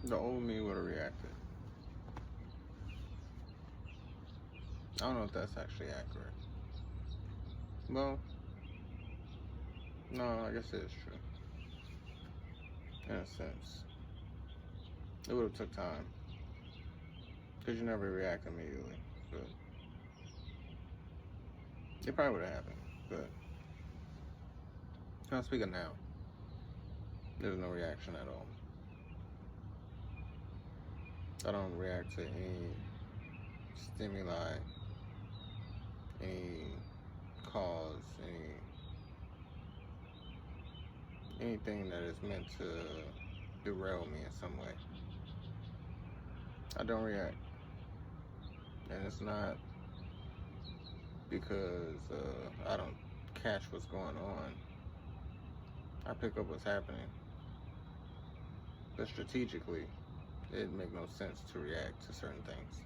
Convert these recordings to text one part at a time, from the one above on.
The old me would have reacted. I don't know if that's actually accurate. Well, no, I guess it is true. In a sense. It would have took time. Because you never react immediately. But it probably would have happened. But I'm speaking now. There's no reaction at all. I don't react to any stimuli, any cause, anything that is meant to derail me in some way. I don't react. And it's not because I don't catch what's going on. I pick up what's happening. But strategically, it makes no sense to react to certain things.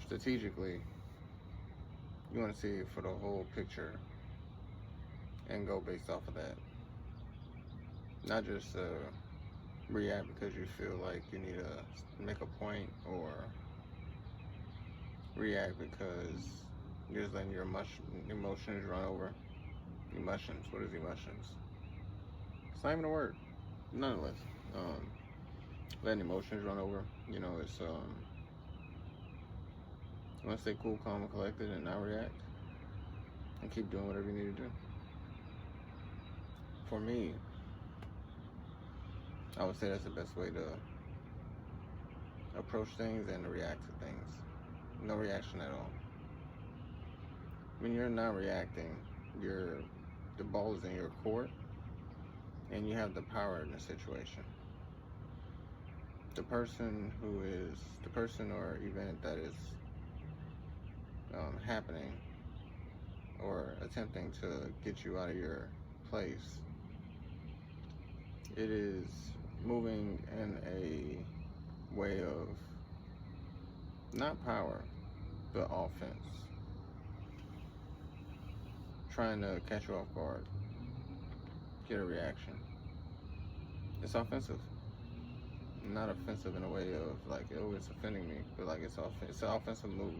Strategically, you want to see it for the whole picture and go based off of that. Not just react because you feel like you need to make a point, or react because you're just letting your emotions run over. Emotions. What is emotions? It's not even a word. Nonetheless, letting emotions run over. You know, it's you want to stay cool, calm, and collected, and not react, and keep doing whatever you need to do. For me, I would say that's the best way to approach things and to react to things. No reaction at all. When you're not reacting, the ball is in your court, and you have the power in the situation. The person or event that is happening or attempting to get you out of your place, it is moving in a way of not power, but offense. Trying to catch you off guard, get a reaction. It's offensive. Not offensive in a way of like, oh, it's offending me, but like it's an offensive move.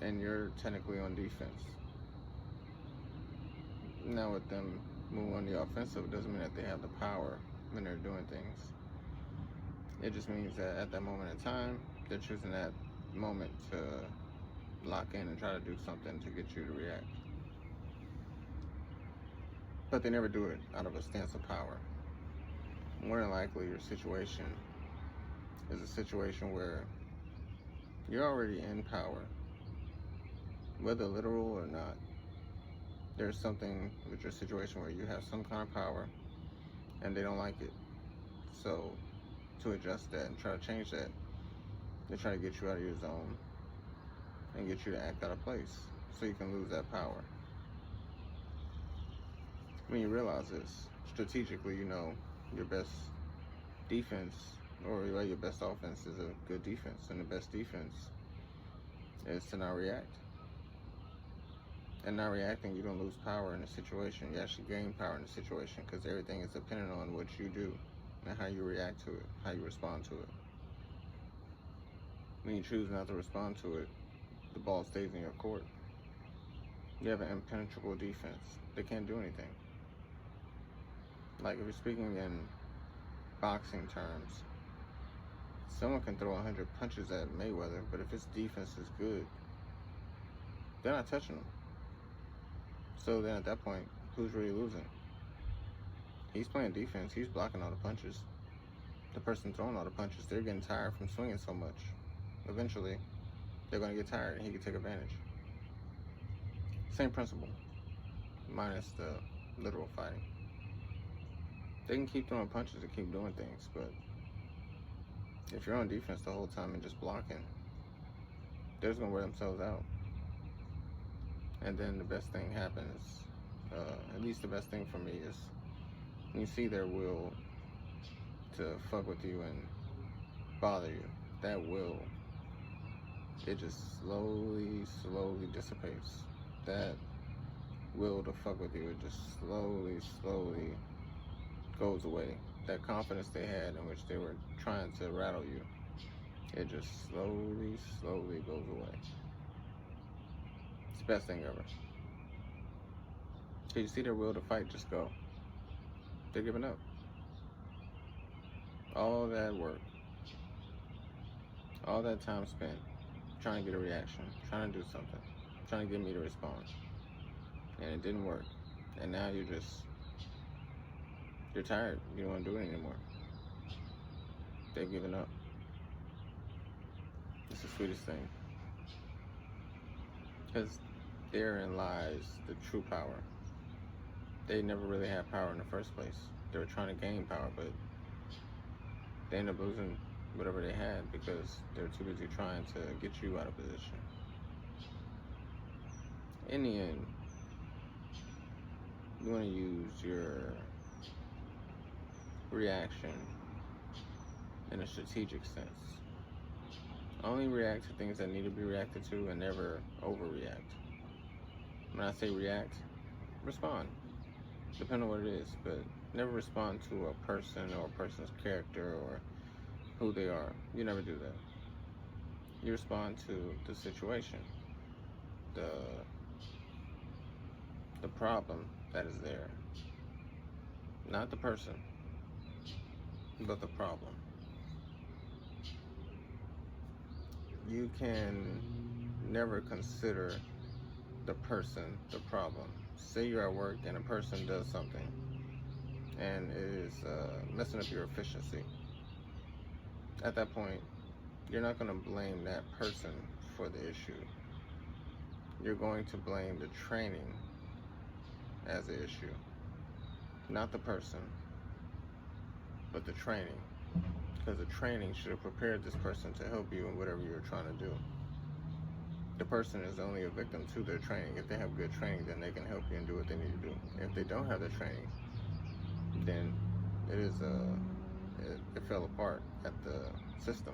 And you're technically on defense. Now with them moving on the offensive, doesn't mean that they have the power when they're doing things. It just means that at that moment in time, they're choosing that moment to lock in and try to do something to get you to react. But they never do it out of a stance of power. More than likely, your situation is a situation where you're already in power, whether literal or not. There's something with your situation where you have some kind of power and they don't like it. So to adjust that and try to change that, they try to get you out of your zone and get you to act out of place so you can lose that power. When you realize this, strategically, you know your best defense or your best offense is a good defense, and the best defense is to not react. And not reacting, you don't lose power in the situation. You actually gain power in the situation because everything is dependent on what you do and how you react to it, how you respond to it. When you choose not to respond to it, the ball stays in your court. You have an impenetrable defense. They can't do anything. Like if you're speaking in boxing terms, someone can throw 100 punches at Mayweather, but if his defense is good, they're not touching him. So then at that point, who's really losing? He's playing defense. He's blocking all the punches. The person throwing all the punches, they're getting tired from swinging so much. Eventually, they're going to get tired and he can take advantage. Same principle, minus the literal fighting. They can keep throwing punches and keep doing things, but if you're on defense the whole time and just blocking, they're just going to wear themselves out. And then the best thing happens, at least the best thing for me is when you see their will to fuck with you and bother you, that will, it just slowly dissipates. That will to fuck with you, it just slowly goes away. that confidence they had in which they were trying to rattle you, it just slowly goes away. It's the best thing ever. So you see their will to fight just go. They're giving up. All that work, all that time spent trying to get a reaction, trying to do something, trying to get me to respond, and it didn't work. And now you're tired. You don't want to do it anymore. They've given up. It's the sweetest thing, because therein lies the true power. They never really had power in the first place. They were trying to gain power, but they ended up losing whatever they had because they were too busy trying to get you out of position. In the end, you want to use your reaction in a strategic sense. Only react to things that need to be reacted to and never overreact. When I say react, respond. Depending on what it is, but never respond to a person or a person's character or who they are. You never do that. You respond to the situation, the problem that is there. Not the person, but the problem. You can never consider the person the problem. Say you're at work and a person does something and it is messing up your efficiency. At that point, you're not going to blame that person for the issue. You're going to blame the training as the issue. Not the person, but the training. Because the training should have prepared this person to help you in whatever you're trying to do. The person is only a victim to their training. If they have good training, then they can help you and do what they need to do. If they don't have the training, then it fell apart at the system,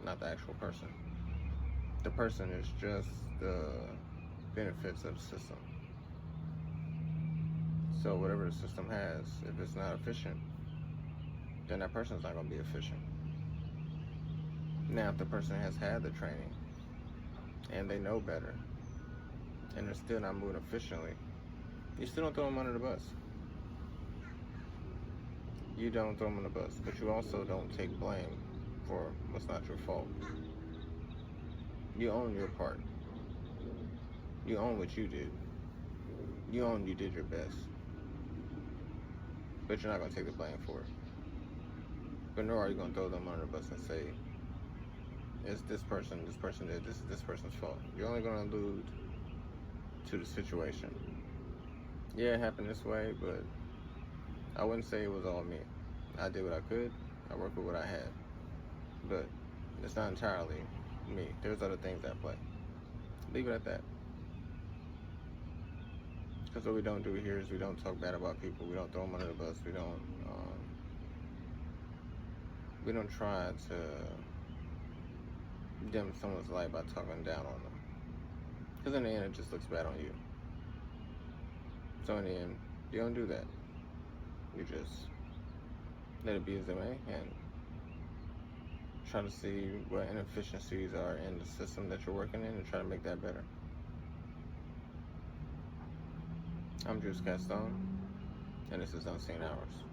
not the actual person. The person is just the benefits of the system. So whatever the system has, if it's not efficient, then that person's not going to be efficient. Now, if the person has had the training and they know better and they're still not moving efficiently, you still don't throw them under the bus. You don't throw them under the bus, but you also don't take blame for what's not your fault. You own your part. You own what you did. You own you did your best. But you're not going to take the blame for it. But nor are you going to throw them under the bus and say, it's this person did, this is this person's fault. You're only going to allude to the situation. Yeah, it happened this way, but I wouldn't say it was all me. I did what I could. I worked with what I had. But it's not entirely me. There's other things at play. Leave it at that. Because what we don't do here is we don't talk bad about people. We don't throw them under the bus. We don't try to dim someone's light by talking down on them. Because in the end, it just looks bad on you. So in the end, you don't do that. You just let it be as it may and try to see what inefficiencies are in the system that you're working in and try to make that better. I'm Jeuse Kastoan, and this is Unseen Hours.